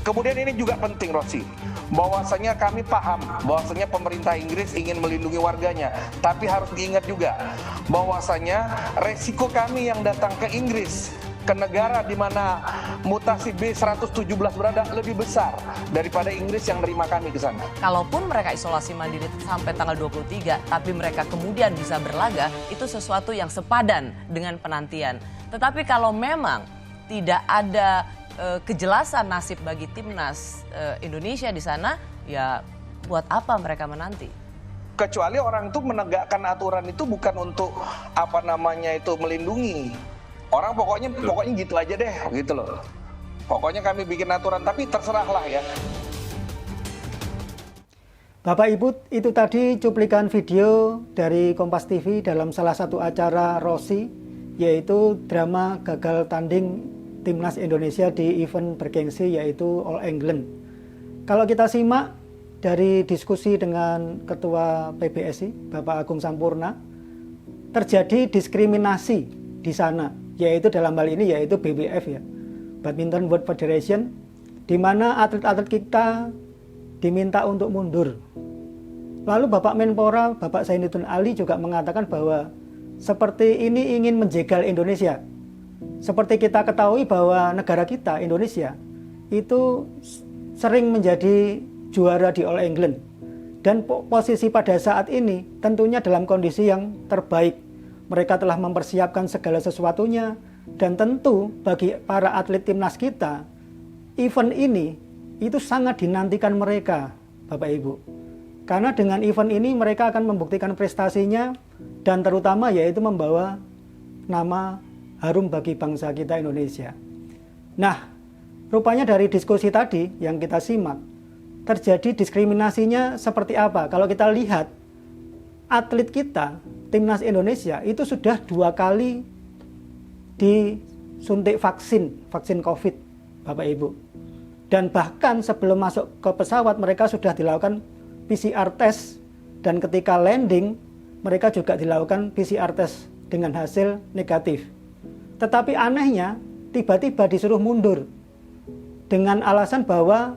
Kemudian ini juga penting, Rossi, bahwasanya kami paham bahwasanya pemerintah Inggris ingin melindungi warganya, tapi harus diingat juga bahwasanya resiko kami yang datang ke Inggris, ke negara di mana mutasi B117 berada lebih besar daripada Inggris yang nerima kami ke sana. Kalaupun mereka isolasi mandiri sampai tanggal 23, tapi mereka kemudian bisa berlaga, itu sesuatu yang sepadan dengan penantian. Tetapi kalau memang tidak ada kejelasan nasib bagi timnas Indonesia di sana, ya buat apa mereka menanti? Kecuali orang itu menegakkan aturan itu bukan untuk melindungi. Orang pokoknya gitu aja deh, gitu loh. Pokoknya kami bikin aturan, tapi terserahlah ya. Bapak Ibu, itu tadi cuplikan video dari Kompas TV dalam salah satu acara Rossi, yaitu drama gagal tanding Timnas Indonesia di event bergengsi yaitu All England. Kalau kita simak dari diskusi dengan Ketua PBSI, Bapak Agung Sampurna, terjadi diskriminasi di sana, yaitu dalam hal ini yaitu BWF ya, Badminton World Federation, di mana atlet-atlet kita diminta untuk mundur. Lalu Bapak Menpora, Bapak Zainuddin Ali juga mengatakan bahwa seperti ini ingin menjegal Indonesia. Seperti kita ketahui bahwa negara kita, Indonesia, itu sering menjadi juara di All England. Dan posisi pada saat ini tentunya dalam kondisi yang terbaik. Mereka telah mempersiapkan segala sesuatunya. Dan tentu bagi para atlet timnas kita, event ini itu sangat dinantikan mereka, Bapak Ibu. Karena dengan event ini mereka akan membuktikan prestasinya dan terutama yaitu membawa nama harum bagi bangsa kita Indonesia. Nah, rupanya dari diskusi tadi yang kita simak, terjadi diskriminasinya seperti apa? Kalau kita lihat, atlet kita, Timnas Indonesia, itu sudah 2 kali disuntik vaksin COVID, Bapak Ibu. Dan bahkan sebelum masuk ke pesawat, mereka sudah dilakukan PCR test, dan ketika landing, mereka juga dilakukan PCR test dengan hasil negatif. Tetapi anehnya, tiba-tiba disuruh mundur dengan alasan bahwa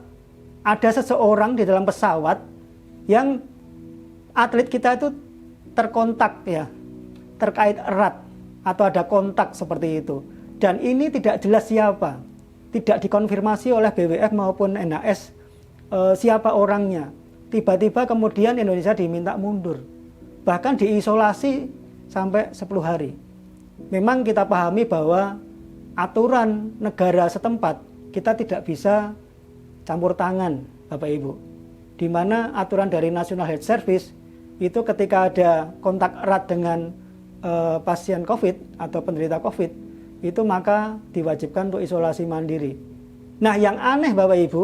ada seseorang di dalam pesawat yang atlet kita itu terkontak ya, terkait erat atau ada kontak seperti itu. Dan ini tidak jelas siapa, tidak dikonfirmasi oleh BWF maupun NHS siapa orangnya. Tiba-tiba kemudian Indonesia diminta mundur, bahkan diisolasi sampai 10 hari. Memang kita pahami bahwa aturan negara setempat kita tidak bisa campur tangan, Bapak Ibu. Di mana aturan dari National Health Service itu ketika ada kontak erat dengan pasien COVID atau penderita COVID, itu maka diwajibkan untuk isolasi mandiri. Nah, yang aneh Bapak Ibu,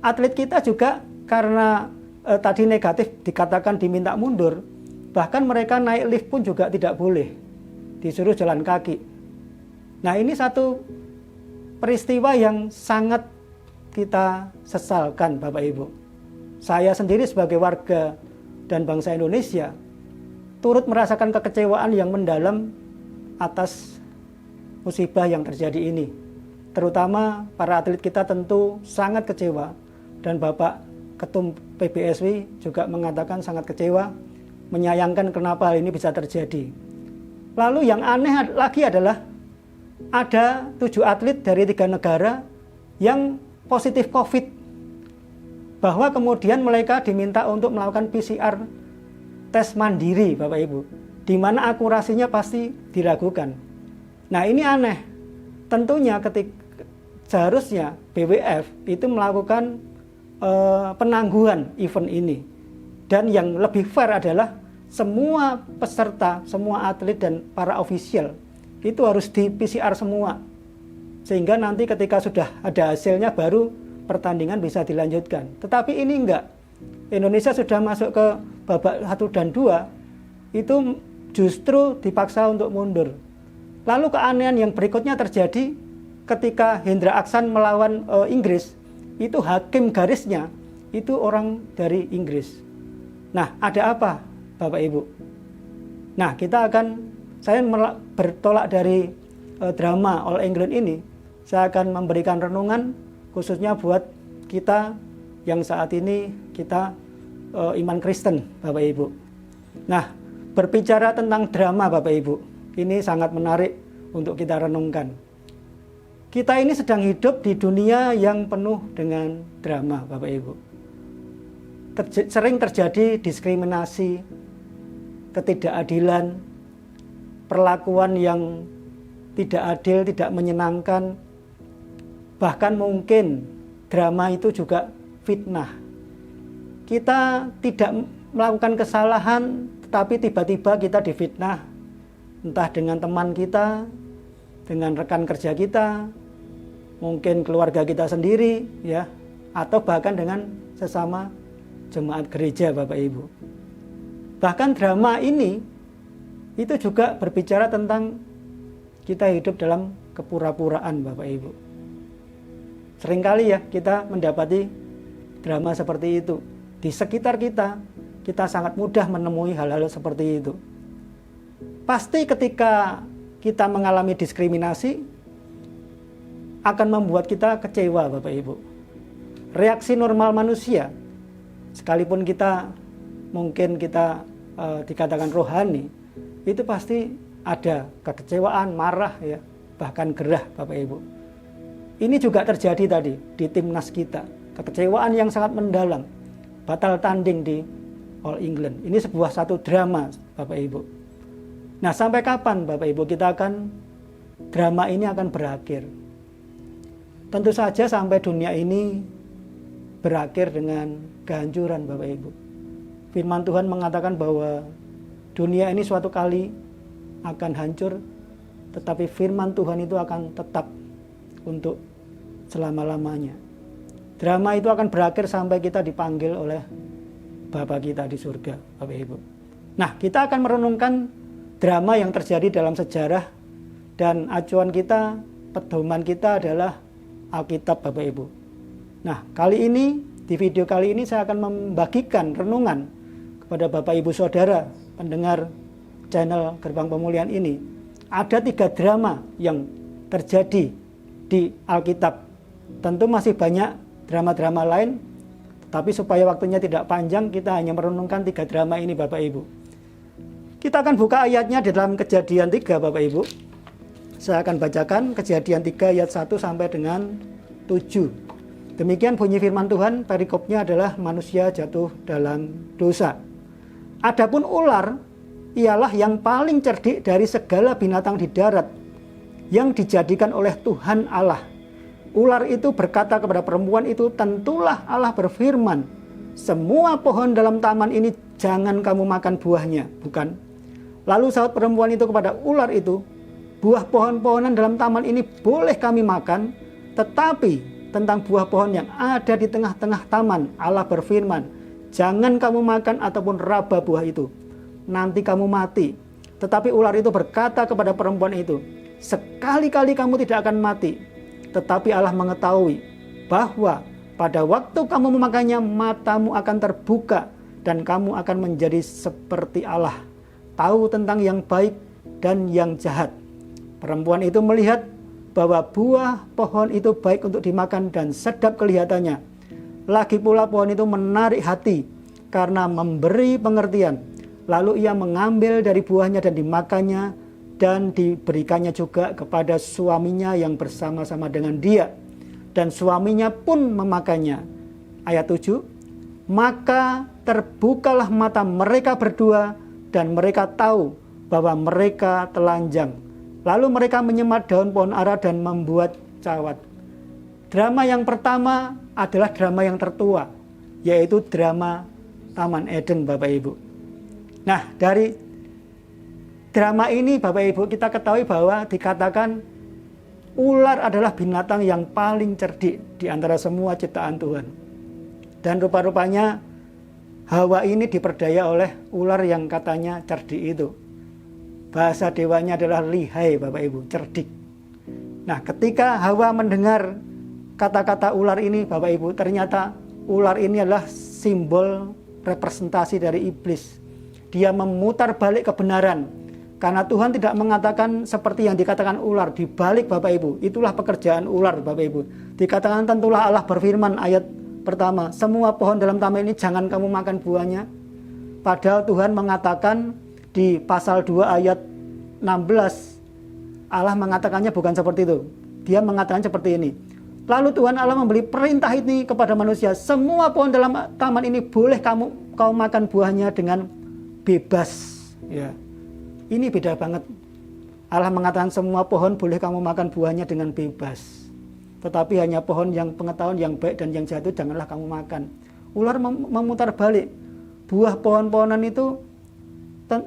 atlet kita juga karena tadi negatif dikatakan diminta mundur, bahkan mereka naik lift pun juga tidak boleh. Disuruh jalan kaki. Nah, ini satu peristiwa yang sangat kita sesalkan, Bapak Ibu. Saya sendiri sebagai warga dan bangsa Indonesia turut merasakan kekecewaan yang mendalam atas musibah yang terjadi ini. Terutama para atlet kita tentu sangat kecewa, dan Bapak Ketum PBSI juga mengatakan sangat kecewa, menyayangkan kenapa hal ini bisa terjadi. Lalu yang aneh lagi adalah ada 7 atlet dari 3 negara yang positif COVID, bahwa kemudian mereka diminta untuk melakukan PCR tes mandiri, Bapak Ibu, di mana akurasinya pasti diragukan. Nah, ini aneh. Tentunya seharusnya BWF itu melakukan penangguhan event ini. Dan yang lebih fair adalah semua peserta, semua atlet dan para ofisial itu harus di PCR semua. Sehingga nanti ketika sudah ada hasilnya baru pertandingan bisa dilanjutkan. Tetapi ini enggak. Indonesia sudah masuk ke babak 1 dan 2, itu justru dipaksa untuk mundur. Lalu keanehan yang berikutnya terjadi ketika Hendra Aksan melawan Inggris, itu hakim garisnya itu orang dari Inggris. Nah, ada apa Bapak Ibu? Nah, saya bertolak dari drama All England ini, saya akan memberikan renungan khususnya buat kita yang saat ini kita iman Kristen, Bapak Ibu. Nah, berbicara tentang drama, Bapak Ibu, ini sangat menarik untuk kita renungkan. Kita ini sedang hidup di dunia yang penuh dengan drama, Bapak Ibu. Sering terjadi diskriminasi, ketidakadilan, perlakuan yang tidak adil, tidak menyenangkan. Bahkan mungkin drama itu juga fitnah. Kita tidak melakukan kesalahan, tetapi tiba-tiba kita difitnah. Entah dengan teman kita, dengan rekan kerja kita, mungkin keluarga kita sendiri, ya, atau bahkan dengan sesama jemaat gereja, Bapak Ibu. Bahkan drama ini itu juga berbicara tentang kita hidup dalam kepura-puraan, Bapak Ibu. Seringkali ya kita mendapati drama seperti itu. Di sekitar kita, kita sangat mudah menemui hal-hal seperti itu. Pasti ketika kita mengalami diskriminasi, akan membuat kita kecewa, Bapak Ibu. Reaksi normal manusia, sekalipun kita mungkin kita dikatakan rohani, itu pasti ada kekecewaan, marah, ya, bahkan gerah, Bapak Ibu. Ini juga terjadi tadi di timnas kita, kekecewaan yang sangat mendalam, batal tanding di All England. Ini sebuah satu drama, Bapak Ibu. Nah, sampai kapan, Bapak Ibu, drama ini akan berakhir? Tentu saja sampai dunia ini berakhir dengan kehancuran, Bapak Ibu. Firman Tuhan mengatakan bahwa dunia ini suatu kali akan hancur, tetapi firman Tuhan itu akan tetap untuk selama-lamanya. Drama itu akan berakhir sampai kita dipanggil oleh Bapa kita di surga, Bapak Ibu. Nah, kita akan merenungkan drama yang terjadi dalam sejarah, dan acuan kita, pedoman kita adalah Alkitab, Bapak Ibu. Nah, di video kali ini saya akan membagikan renungan kepada Bapak Ibu Saudara pendengar channel Gerbang Pemulihan ini. Ada 3 drama yang terjadi di Alkitab. Tentu masih banyak drama-drama lain, tapi supaya waktunya tidak panjang, kita hanya merenungkan 3 drama ini, Bapak Ibu. Kita akan buka ayatnya di dalam Kejadian 3, Bapak Ibu. Saya akan bacakan Kejadian 3 ayat 1 sampai dengan 7. Demikian bunyi firman Tuhan, perikopnya adalah manusia jatuh dalam dosa. Adapun ular ialah yang paling cerdik dari segala binatang di darat yang dijadikan oleh Tuhan Allah. Ular itu berkata kepada perempuan itu, tentulah Allah berfirman, semua pohon dalam taman ini jangan kamu makan buahnya, bukan? Lalu sahut perempuan itu kepada ular itu, buah pohon-pohonan dalam taman ini boleh kami makan, tetapi tentang buah pohon yang ada di tengah-tengah taman, Allah berfirman, jangan kamu makan ataupun raba buah itu, nanti kamu mati. Tetapi ular itu berkata kepada perempuan itu, sekali-kali kamu tidak akan mati, tetapi Allah mengetahui bahwa pada waktu kamu memakannya, matamu akan terbuka dan kamu akan menjadi seperti Allah, tahu tentang yang baik dan yang jahat. Perempuan itu melihat bahwa buah pohon itu baik untuk dimakan dan sedap kelihatannya. Lagi pula pohon itu menarik hati karena memberi pengertian. Lalu ia mengambil dari buahnya dan dimakannya, dan diberikannya juga kepada suaminya yang bersama-sama dengan dia. Dan suaminya pun memakannya. Ayat 7, maka terbukalah mata mereka berdua, dan mereka tahu bahwa mereka telanjang. Lalu mereka menyemat daun pohon ara dan membuat cawat. Drama yang pertama adalah drama yang tertua, yaitu drama Taman Eden, Bapak Ibu. Nah, dari drama ini, Bapak Ibu, kita ketahui bahwa dikatakan ular adalah binatang yang paling cerdik di antara semua ciptaan Tuhan. Dan rupa-rupanya Hawa ini diperdaya oleh ular yang katanya cerdik itu. Bahasa dewanya adalah lihai, Bapak Ibu, cerdik. Nah, ketika Hawa mendengar kata-kata ular ini, Bapak Ibu, ternyata ular ini adalah simbol representasi dari iblis. Dia memutar balik kebenaran. Karena Tuhan tidak mengatakan seperti yang dikatakan ular di balik Bapak Ibu. Itulah pekerjaan ular Bapak Ibu. Dikatakan tentulah Allah berfirman ayat pertama, semua pohon dalam taman ini jangan kamu makan buahnya. Padahal Tuhan mengatakan di pasal 2 ayat 16, Allah mengatakannya bukan seperti itu. Dia mengatakan seperti ini. Lalu Tuhan Allah memberi perintah ini kepada manusia, semua pohon dalam taman ini boleh kau makan buahnya dengan bebas. Ya, ini beda banget. Allah mengatakan semua pohon boleh kamu makan buahnya dengan bebas. Tetapi hanya pohon yang pengetahuan yang baik dan yang jahat itu janganlah kamu makan. Ular memutar balik. Buah pohon-pohonan itu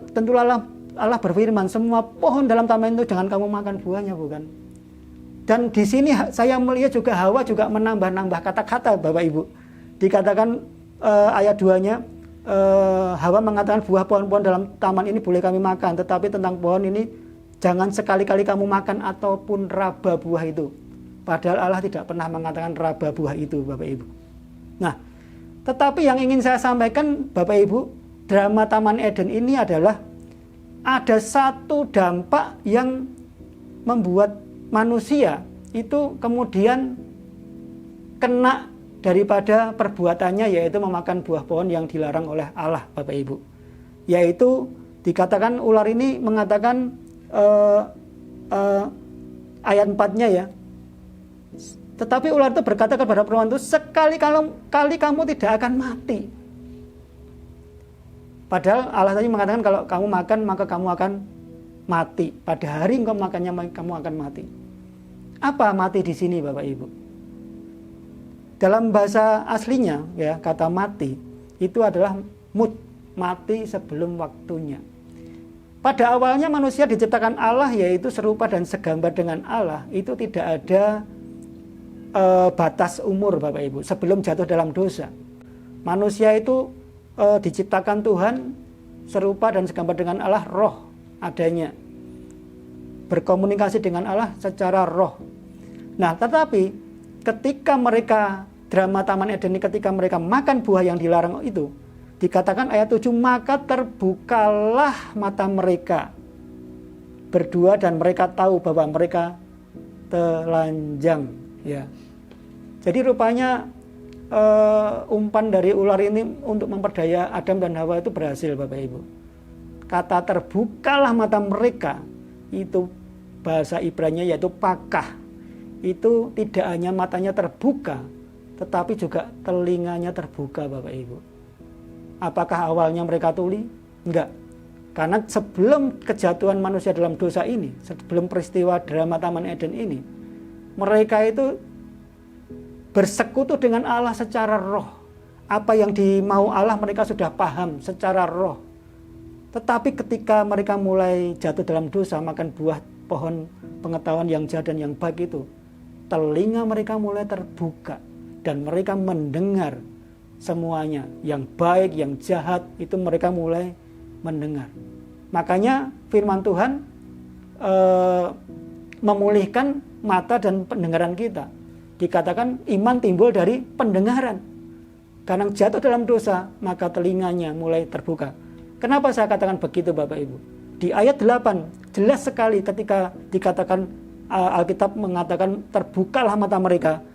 tentulah Allah berfirman, semua pohon dalam taman itu jangan kamu makan buahnya, bukan? Dan di sini saya melihat juga Hawa juga menambah-nambah kata-kata Bapak Ibu. Dikatakan ayat 2-nya, Hawa mengatakan buah pohon-pohon dalam taman ini boleh kami makan, tetapi tentang pohon ini jangan sekali-kali kamu makan ataupun raba buah itu. Padahal Allah tidak pernah mengatakan raba buah itu Bapak Ibu. Nah, tetapi yang ingin saya sampaikan Bapak Ibu, drama Taman Eden ini adalah ada satu dampak yang membuat manusia itu kemudian kena daripada perbuatannya, yaitu memakan buah pohon yang dilarang oleh Allah Bapak Ibu. Yaitu dikatakan ular ini mengatakan ayat 4-nya ya. Tetapi ular itu berkata kepada perempuan itu, sekali kamu tidak akan mati. Padahal Allah tadi mengatakan kalau kamu makan maka kamu akan mati. Pada hari engkau makannya kamu akan mati. Apa mati di sini Bapak Ibu? Dalam bahasa aslinya ya, kata mati itu adalah mut, mati sebelum waktunya. Pada awalnya manusia diciptakan Allah yaitu serupa dan segambar dengan Allah. Itu tidak ada batas umur Bapak Ibu sebelum jatuh dalam dosa. Manusia itu diciptakan Tuhan serupa dan segambar dengan Allah, roh adanya. Berkomunikasi dengan Allah secara roh. Nah, tetapi ketika mereka drama Taman Eden ini, ketika mereka makan buah yang dilarang itu, dikatakan ayat 7, maka terbukalah mata mereka berdua dan mereka tahu bahwa mereka telanjang. Ya. Jadi rupanya umpan dari ular ini untuk memperdaya Adam dan Hawa itu berhasil Bapak Ibu. Kata terbukalah mata mereka itu bahasa Ibrani yaitu pakah. Itu tidak hanya matanya terbuka, tetapi juga telinganya terbuka Bapak Ibu. Apakah awalnya mereka tuli? Enggak. Karena sebelum kejatuhan manusia dalam dosa ini, sebelum peristiwa drama Taman Eden ini, mereka itu bersekutu dengan Allah secara roh. Apa yang dimau Allah mereka sudah paham secara roh. Tetapi ketika mereka mulai jatuh dalam dosa, makan buah pohon pengetahuan yang jahat dan yang baik itu, telinga mereka mulai terbuka dan mereka mendengar semuanya, yang baik, yang jahat itu mereka mulai mendengar. Makanya firman Tuhan memulihkan mata dan pendengaran kita. Dikatakan iman timbul dari pendengaran. Karena jatuh dalam dosa, maka telinganya mulai terbuka. Kenapa saya katakan begitu Bapak Ibu? Di ayat 8 jelas sekali ketika dikatakan Alkitab mengatakan terbukalah mata mereka.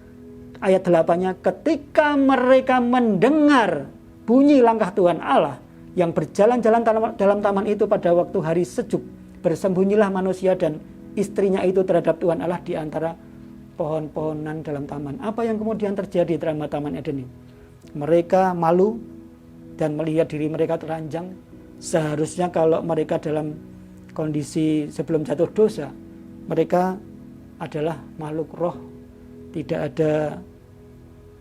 Ayat 8-nya, ketika mereka mendengar bunyi langkah Tuhan Allah yang berjalan-jalan dalam taman itu pada waktu hari sejuk, bersembunyilah manusia dan istrinya itu terhadap Tuhan Allah di antara pohon-pohonan dalam taman. Apa yang kemudian terjadi dalam Taman Eden ini? Mereka malu dan melihat diri mereka telanjang. Seharusnya kalau mereka dalam kondisi sebelum jatuh dosa, mereka adalah makhluk roh, tidak ada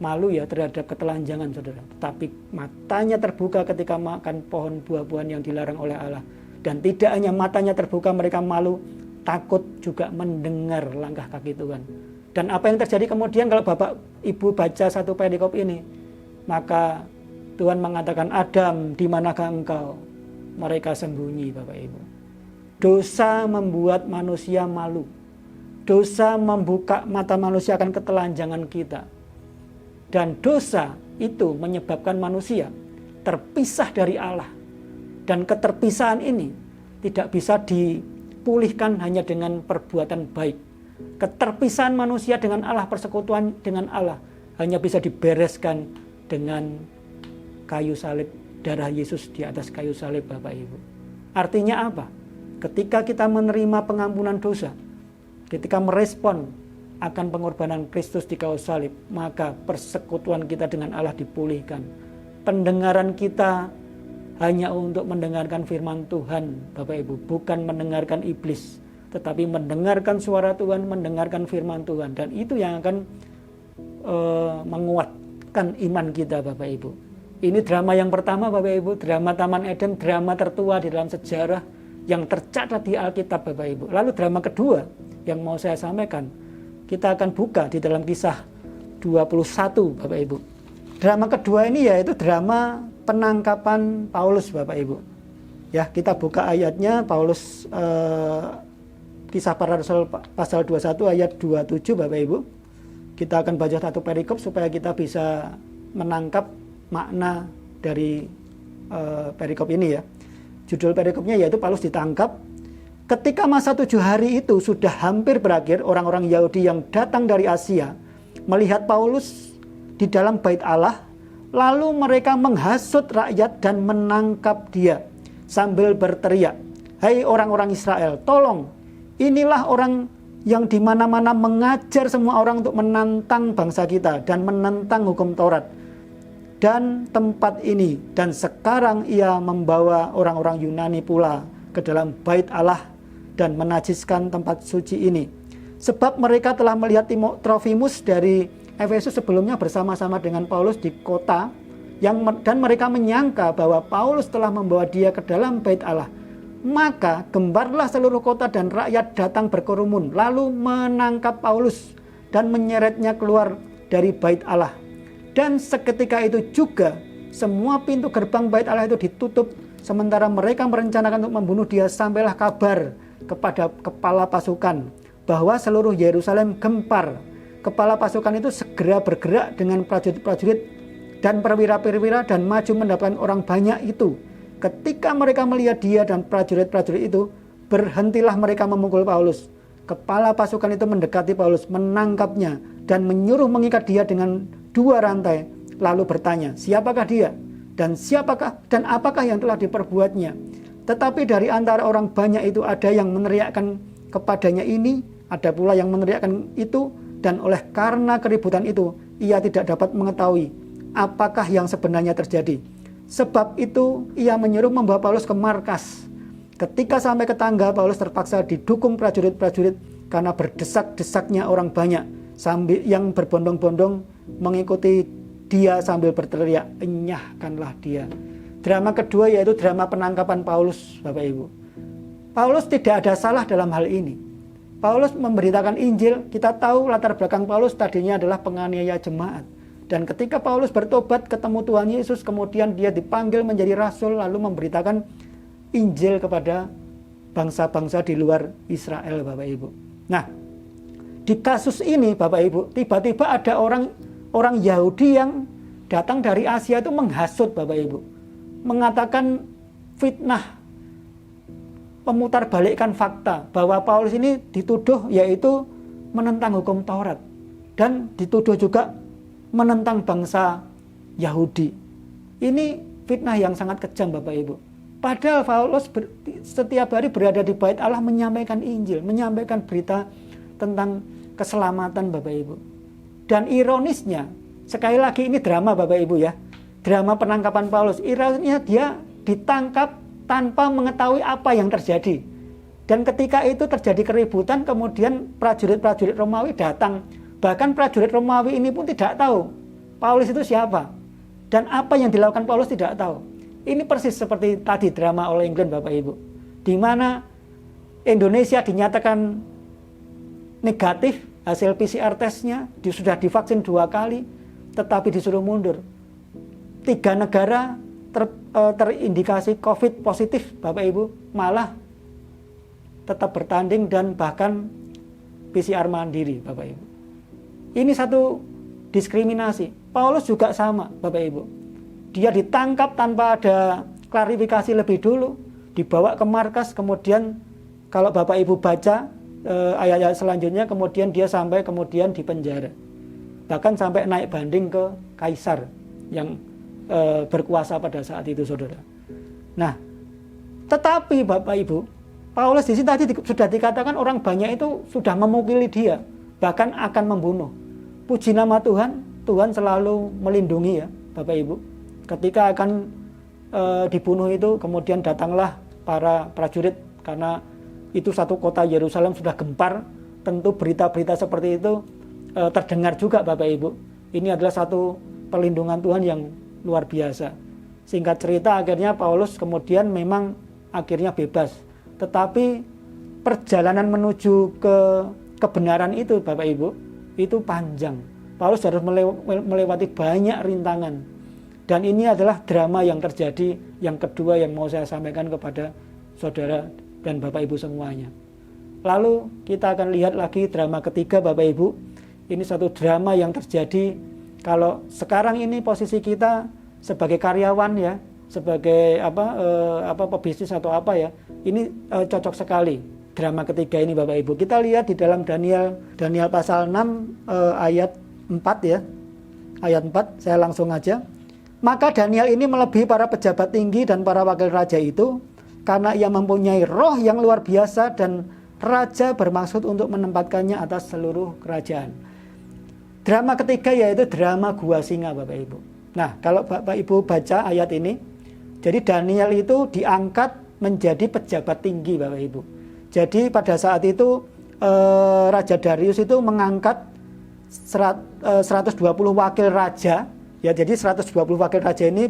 malu ya terhadap ketelanjangan saudara. Tetapi matanya terbuka ketika makan pohon buah-buahan yang dilarang oleh Allah. Dan tidak hanya matanya terbuka, mereka malu, takut juga mendengar langkah kaki Tuhan. Dan apa yang terjadi kemudian kalau Bapak Ibu baca satu perikop ini, maka Tuhan mengatakan, Adam, di manakah engkau? Mereka sembunyi Bapak Ibu. Dosa membuat manusia malu. Dosa membuka mata manusia akan ketelanjangan kita. Dan dosa itu menyebabkan manusia terpisah dari Allah. Dan keterpisahan ini tidak bisa dipulihkan hanya dengan perbuatan baik. Keterpisahan manusia dengan Allah, persekutuan dengan Allah hanya bisa dibereskan dengan kayu salib, darah Yesus di atas kayu salib, Bapak Ibu. Artinya apa? Ketika kita menerima pengampunan dosa, ketika merespon akan pengorbanan Kristus di kayu salib, maka persekutuan kita dengan Allah dipulihkan. Pendengaran kita hanya untuk mendengarkan firman Tuhan, Bapak Ibu, bukan mendengarkan iblis, tetapi mendengarkan suara Tuhan, mendengarkan firman Tuhan, dan itu yang akan menguatkan iman kita, Bapak Ibu. Ini drama yang pertama, Bapak Ibu, drama Taman Eden, drama tertua di dalam sejarah yang tercatat di Alkitab, Bapak Ibu. Lalu drama kedua yang mau saya sampaikan, kita akan buka di dalam Kisah 21, Bapak Ibu. Drama kedua ini yaitu drama penangkapan Paulus, Bapak Ibu. Ya, kita buka ayatnya, Paulus Kisah Para Rasul pasal 21 ayat 27, Bapak Ibu. Kita akan baca satu perikop supaya kita bisa menangkap makna dari perikop ini ya. Judul perikopnya yaitu Paulus ditangkap. Ketika masa 7 hari itu sudah hampir berakhir, orang-orang Yahudi yang datang dari Asia melihat Paulus di dalam bait Allah, lalu mereka menghasut rakyat dan menangkap dia sambil berteriak, "Hai orang-orang Israel, tolong, inilah orang yang di mana-mana mengajar semua orang untuk menantang bangsa kita dan menentang hukum Taurat dan tempat ini, dan sekarang ia membawa orang-orang Yunani pula ke dalam bait Allah dan menajiskan tempat suci ini. Sebab mereka telah melihat Trofimus dari Efesus sebelumnya bersama-sama dengan Paulus di kota, dan mereka menyangka bahwa Paulus telah membawa dia ke dalam bait Allah. Maka gembarlah seluruh kota dan rakyat datang berkerumun, lalu menangkap Paulus dan menyeretnya keluar dari bait Allah. Dan seketika itu juga semua pintu gerbang bait Allah itu ditutup, sementara mereka merencanakan untuk membunuh dia. Sampailah kabar kepada kepala pasukan bahwa seluruh Yerusalem gempar. Kepala pasukan itu segera bergerak dengan prajurit-prajurit dan perwira-perwira dan maju mendapatkan orang banyak itu. Ketika mereka melihat dia dan prajurit-prajurit itu, berhentilah mereka memukul Paulus. Kepala pasukan itu mendekati Paulus, menangkapnya dan menyuruh mengikat dia dengan 2 rantai, lalu bertanya, siapakah dia dan apakah yang telah diperbuatnya. Tetapi dari antara orang banyak itu ada yang meneriakkan kepadanya ini, ada pula yang meneriakkan itu, dan oleh karena keributan itu ia tidak dapat mengetahui apakah yang sebenarnya terjadi. Sebab itu ia menyuruh membawa Paulus ke markas. Ketika sampai ke tangga, Paulus terpaksa didukung prajurit-prajurit karena berdesak-desaknya orang banyak sambil yang berbondong-bondong mengikuti dia sambil berteriak, "Enyahkanlah dia." Drama kedua yaitu drama penangkapan Paulus, Bapak Ibu. Paulus tidak ada salah dalam hal ini. Paulus memberitakan Injil. Kita tahu latar belakang Paulus tadinya adalah penganiaya jemaat. Dan ketika Paulus bertobat ketemu Tuhan Yesus, kemudian dia dipanggil menjadi rasul, lalu memberitakan Injil kepada bangsa-bangsa di luar Israel, Bapak Ibu. Nah, di kasus ini Bapak Ibu, tiba-tiba ada orang Yahudi yang datang dari Asia itu menghasut, Bapak Ibu, mengatakan fitnah, memutarbalikkan fakta bahwa Paulus ini dituduh yaitu menentang hukum Taurat dan dituduh juga menentang bangsa Yahudi. Ini fitnah yang sangat kejam, Bapak Ibu. Padahal Paulus setiap hari berada di bait Allah menyampaikan Injil, menyampaikan berita tentang keselamatan, Bapak Ibu. Dan ironisnya, sekali lagi ini drama, Bapak Ibu ya, drama penangkapan Paulus. Ironisnya dia ditangkap tanpa mengetahui apa yang terjadi. Dan ketika itu terjadi keributan, kemudian prajurit-prajurit Romawi datang. Bahkan prajurit Romawi ini pun tidak tahu Paulus itu siapa. Dan apa yang dilakukan Paulus tidak tahu. Ini persis seperti tadi drama All England, Bapak Ibu. Di mana Indonesia dinyatakan negatif hasil PCR testnya, sudah divaksin 2 kali, tetapi disuruh mundur. 3 negara terindikasi COVID positif, Bapak Ibu, malah tetap bertanding dan bahkan PCR mandiri, Bapak Ibu. Ini satu diskriminasi. Paulus juga sama, Bapak Ibu. Dia ditangkap tanpa ada klarifikasi lebih dulu, dibawa ke markas, kemudian kalau Bapak Ibu baca ayat-ayat selanjutnya, kemudian dia sampai kemudian di penjara. Bahkan sampai naik banding ke kaisar yang berkuasa pada saat itu, saudara. Nah, tetapi Bapak Ibu, Paulus di sini tadi sudah dikatakan orang banyak itu sudah memukuli dia, bahkan akan membunuh. Puji nama Tuhan, Tuhan selalu melindungi ya Bapak Ibu. Ketika akan dibunuh itu, kemudian datanglah para prajurit, karena itu satu kota Yerusalem sudah gempar, tentu berita-berita seperti itu terdengar juga Bapak Ibu. Ini adalah satu perlindungan Tuhan yang luar biasa. Singkat cerita akhirnya Paulus kemudian memang akhirnya bebas. Tetapi perjalanan menuju ke kebenaran itu Bapak Ibu, itu panjang. Paulus harus melewati banyak rintangan. Dan ini adalah drama yang terjadi yang kedua yang mau saya sampaikan kepada saudara dan Bapak Ibu semuanya. Lalu kita akan lihat lagi drama ketiga Bapak Ibu. Ini satu drama yang terjadi kalau sekarang ini posisi kita sebagai karyawan ya, sebagai pebisnis atau apa ya. Ini cocok sekali drama ketiga ini Bapak Ibu. Kita lihat di dalam Daniel pasal 6 ayat 4 ya. Ayat 4, saya langsung aja. Maka Daniel ini melebihi para pejabat tinggi dan para wakil raja itu, karena ia mempunyai roh yang luar biasa dan raja bermaksud untuk menempatkannya atas seluruh kerajaan. Drama ketiga yaitu drama gua singa Bapak Ibu. Nah, kalau Bapak Ibu baca ayat ini, jadi Daniel itu diangkat menjadi pejabat tinggi Bapak Ibu. Jadi pada saat itu Raja Darius itu mengangkat 120 wakil raja. Ya, jadi 120 wakil raja ini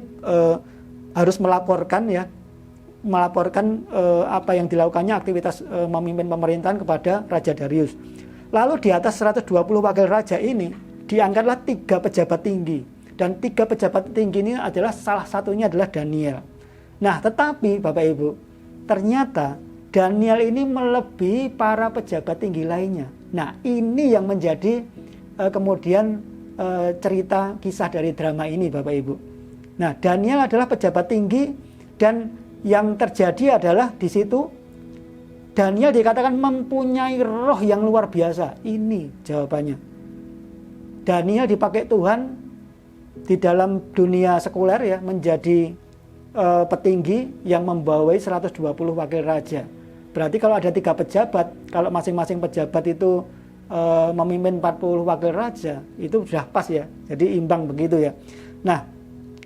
harus melaporkan apa yang dilakukannya, aktivitas memimpin pemerintahan kepada Raja Darius. Lalu di atas 120 wakil raja ini diangkatlah 3 pejabat tinggi, dan 3 pejabat tinggi ini adalah salah satunya adalah Daniel. Nah, tetapi Bapak Ibu, ternyata Daniel ini melebihi para pejabat tinggi lainnya. Nah, ini yang menjadi kemudian cerita kisah dari drama ini Bapak Ibu. Nah, Daniel adalah pejabat tinggi, dan yang terjadi adalah di situ Daniel dikatakan mempunyai roh yang luar biasa. Ini jawabannya. Daniel dipakai Tuhan di dalam dunia sekuler ya, menjadi petinggi yang membawai 120 wakil raja. Berarti kalau ada 3 pejabat, kalau masing-masing pejabat itu memimpin 40 wakil raja, itu sudah pas ya. Jadi imbang begitu ya. Nah,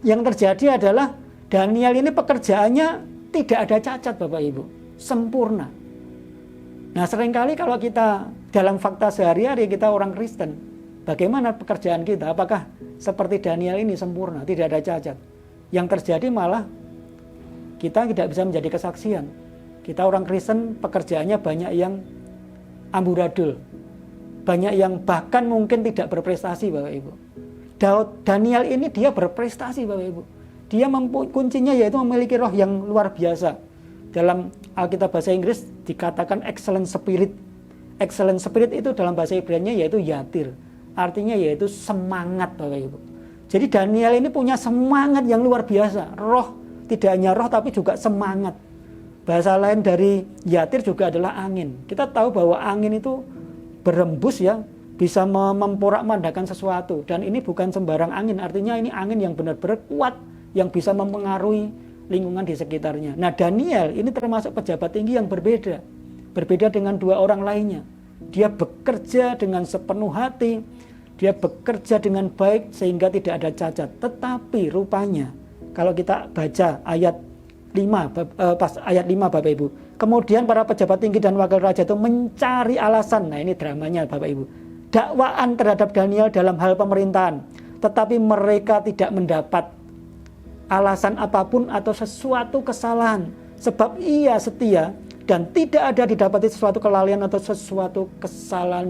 yang terjadi adalah Daniel ini pekerjaannya tidak ada cacat Bapak Ibu, sempurna. Nah, seringkali kalau kita dalam fakta sehari-hari kita orang Kristen, bagaimana pekerjaan kita? Apakah seperti Daniel ini sempurna, tidak ada cacat? Yang terjadi malah kita tidak bisa menjadi kesaksian. Kita orang Kristen pekerjaannya banyak yang amburadul, banyak yang bahkan mungkin tidak berprestasi Bapak Ibu. Daniel ini dia berprestasi Bapak Ibu. Dia kuncinya yaitu memiliki roh yang luar biasa. Dalam Alkitab bahasa Inggris dikatakan excellent spirit. Excellent spirit itu dalam bahasa Ibrani yaitu yatir. Artinya yaitu semangat Bapak Ibu. Jadi Daniel ini punya semangat yang luar biasa. Roh, tidak hanya roh tapi juga semangat. Bahasa lain dari yatir juga adalah angin. Kita tahu bahwa angin itu berembus ya, bisa memporak-mandakan sesuatu, dan ini bukan sembarang angin, artinya ini angin yang benar-benar kuat yang bisa mempengaruhi lingkungan di sekitarnya. Nah, Daniel ini termasuk pejabat tinggi yang berbeda dengan 2 orang lainnya. Dia bekerja dengan sepenuh hati, dia bekerja dengan baik sehingga tidak ada cacat. Tetapi rupanya kalau kita baca ayat 5 Bapak Ibu. Kemudian para pejabat tinggi dan wakil raja itu mencari alasan. Nah, ini dramanya Bapak Ibu. Dakwaan terhadap Daniel dalam hal pemerintahan. Tetapi mereka tidak mendapat alasan apapun atau sesuatu kesalahan. Sebab ia setia dan tidak ada didapati sesuatu kelalaian atau sesuatu kesalahan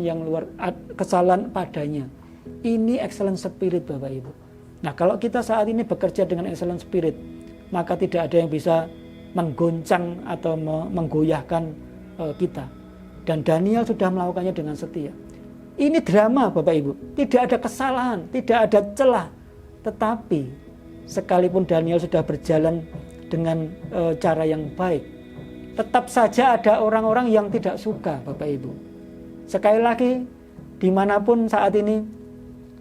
padanya. Ini excellent spirit Bapak Ibu. Nah, kalau kita saat ini bekerja dengan excellent spirit, maka tidak ada yang bisa menggoncang atau menggoyahkan kita. Dan Daniel sudah melakukannya dengan setia. Ini drama Bapak Ibu, tidak ada kesalahan, tidak ada celah. Tetapi sekalipun Daniel sudah berjalan dengan cara yang baik, tetap saja ada orang-orang yang tidak suka, Bapak Ibu. Sekali lagi, dimanapun saat ini,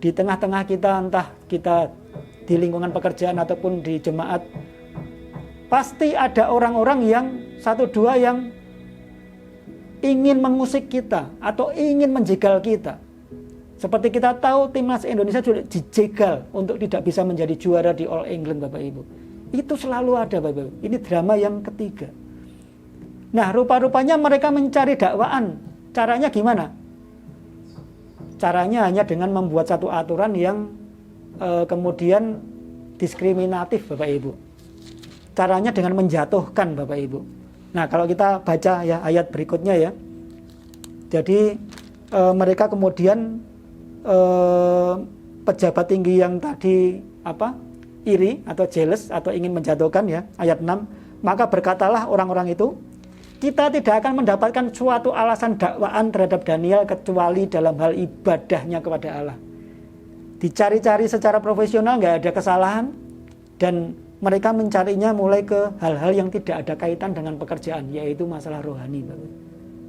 di tengah-tengah kita, entah kita di lingkungan pekerjaan ataupun di jemaat, pasti ada orang-orang yang satu dua yang ingin mengusik kita atau ingin menjegal kita. Seperti kita tahu timnas Indonesia sudah dijegal untuk tidak bisa menjadi juara di All England, Bapak Ibu. Itu selalu ada, Bapak Ibu. Ini drama yang ketiga. Nah, rupa-rupanya mereka mencari dakwaan. Caranya gimana? Caranya hanya dengan membuat satu aturan yang kemudian diskriminatif, Bapak Ibu. Caranya dengan menjatuhkan, Bapak Ibu. Nah, kalau kita baca ya ayat berikutnya ya. Jadi mereka kemudian pejabat tinggi yang tadi iri atau jealous atau ingin menjatuhkan ya, ayat 6, maka berkatalah orang-orang itu, kita tidak akan mendapatkan suatu alasan dakwaan terhadap Daniel kecuali dalam hal ibadahnya kepada Allah. Dicari-cari secara profesional nggak ada kesalahan, dan mereka mencarinya mulai ke hal-hal yang tidak ada kaitan dengan pekerjaan, yaitu masalah rohani, Bapak.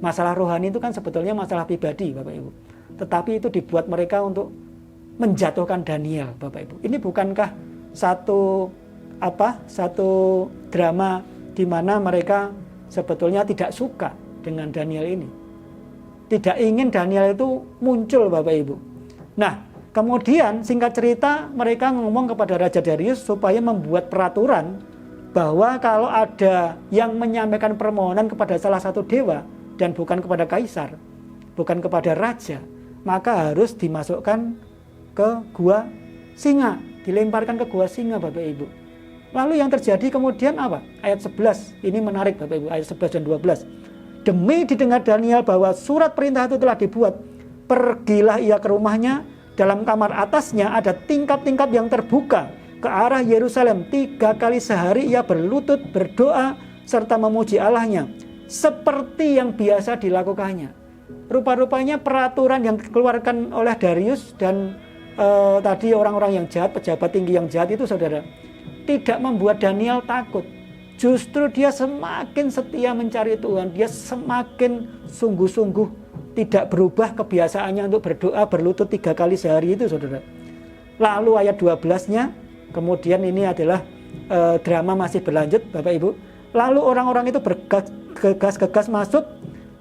Masalah rohani itu kan sebetulnya masalah pribadi, Bapak Ibu. Tetapi itu dibuat mereka untuk menjatuhkan Daniel, Bapak Ibu. Ini bukankah satu drama di mana mereka sebetulnya tidak suka dengan Daniel ini. Tidak ingin Daniel itu muncul, Bapak Ibu. Nah, kemudian singkat cerita mereka ngomong kepada Raja Darius supaya membuat peraturan bahwa kalau ada yang menyampaikan permohonan kepada salah satu dewa dan bukan kepada kaisar, bukan kepada raja, maka harus dimasukkan ke gua singa, dilemparkan ke gua singa, Bapak Ibu. Lalu yang terjadi kemudian apa? Ayat 11, ini menarik Bapak Ibu, ayat 11 dan 12. Demi didengar Daniel bahwa surat perintah itu telah dibuat, pergilah ia ke rumahnya, dalam kamar atasnya ada tingkap-tingkap yang terbuka ke arah Yerusalem. 3 kali sehari ia berlutut, berdoa, serta memuji Allahnya, seperti yang biasa dilakukannya. Rupa-rupanya peraturan yang dikeluarkan oleh Darius dan tadi orang-orang yang jahat, pejabat tinggi yang jahat itu, saudara, tidak membuat Daniel takut. Justru dia semakin setia mencari Tuhan. Dia semakin sungguh-sungguh tidak berubah kebiasaannya untuk berdoa berlutut 3 kali sehari itu, saudara. Lalu ayat 12-nya, kemudian ini adalah drama masih berlanjut, Bapak Ibu. Lalu orang-orang itu bergegas-gegas masuk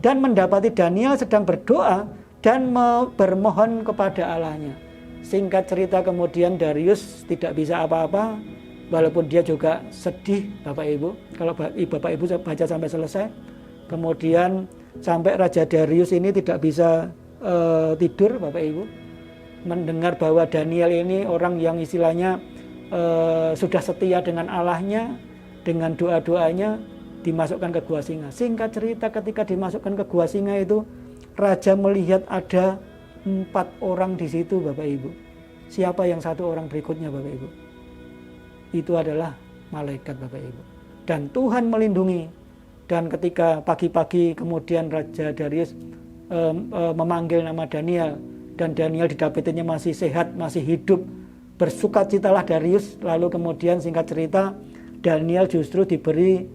dan mendapati Daniel sedang berdoa dan bermohon kepada Allahnya. Singkat cerita kemudian Darius tidak bisa apa-apa, walaupun dia juga sedih, Bapak Ibu. Kalau Bapak Ibu baca sampai selesai, kemudian sampai Raja Darius ini tidak bisa tidur, Bapak Ibu, mendengar bahwa Daniel ini orang yang istilahnya sudah setia dengan Allahnya, dengan doa-doanya, dimasukkan ke gua singa. Singkat cerita ketika dimasukkan ke gua singa itu, Raja melihat ada 4 orang di situ, Bapak Ibu. Siapa yang 1 orang berikutnya, Bapak Ibu? Itu adalah malaikat, Bapak Ibu. Dan Tuhan melindungi. Dan ketika pagi-pagi kemudian Raja Darius memanggil nama Daniel, dan Daniel didapatinya masih sehat, masih hidup, bersukacitalah Darius. Lalu kemudian singkat cerita, Daniel justru diberi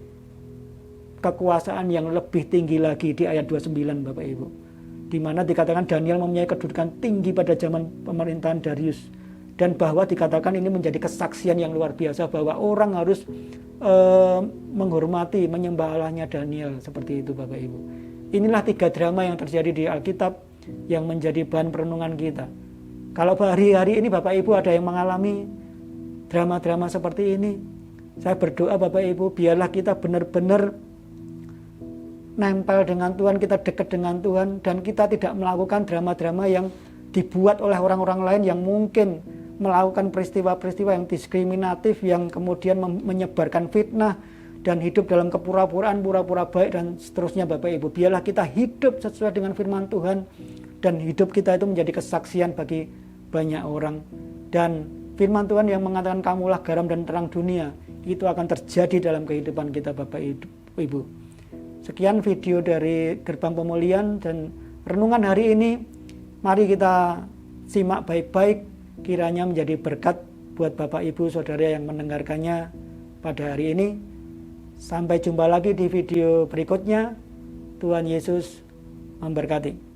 kekuasaan yang lebih tinggi lagi di ayat 29, Bapak Ibu, di mana dikatakan Daniel mempunyai kedudukan tinggi pada zaman pemerintahan Darius, dan bahwa dikatakan ini menjadi kesaksian yang luar biasa bahwa orang harus menghormati, menyembah Allahnya Daniel, seperti itu, Bapak Ibu. Inilah 3 drama yang terjadi di Alkitab yang menjadi bahan perenungan kita. Kalau hari-hari ini Bapak Ibu ada yang mengalami drama-drama seperti ini, saya berdoa Bapak Ibu, biarlah kita benar-benar nempel dengan Tuhan, kita dekat dengan Tuhan, dan kita tidak melakukan drama-drama yang dibuat oleh orang-orang lain yang mungkin melakukan peristiwa-peristiwa yang diskriminatif, yang kemudian menyebarkan fitnah dan hidup dalam kepura-puraan, pura-pura baik dan seterusnya, Bapak Ibu. Biarlah kita hidup sesuai dengan firman Tuhan, dan hidup kita itu menjadi kesaksian bagi banyak orang. Dan firman Tuhan yang mengatakan kamulah garam dan terang dunia, itu akan terjadi dalam kehidupan kita, Bapak Ibu. Sekian video dari Gerbang Pemulihan dan renungan hari ini. Mari kita simak baik-baik, kiranya menjadi berkat buat Bapak Ibu Saudara yang mendengarkannya pada hari ini. Sampai jumpa lagi di video berikutnya. Tuhan Yesus memberkati.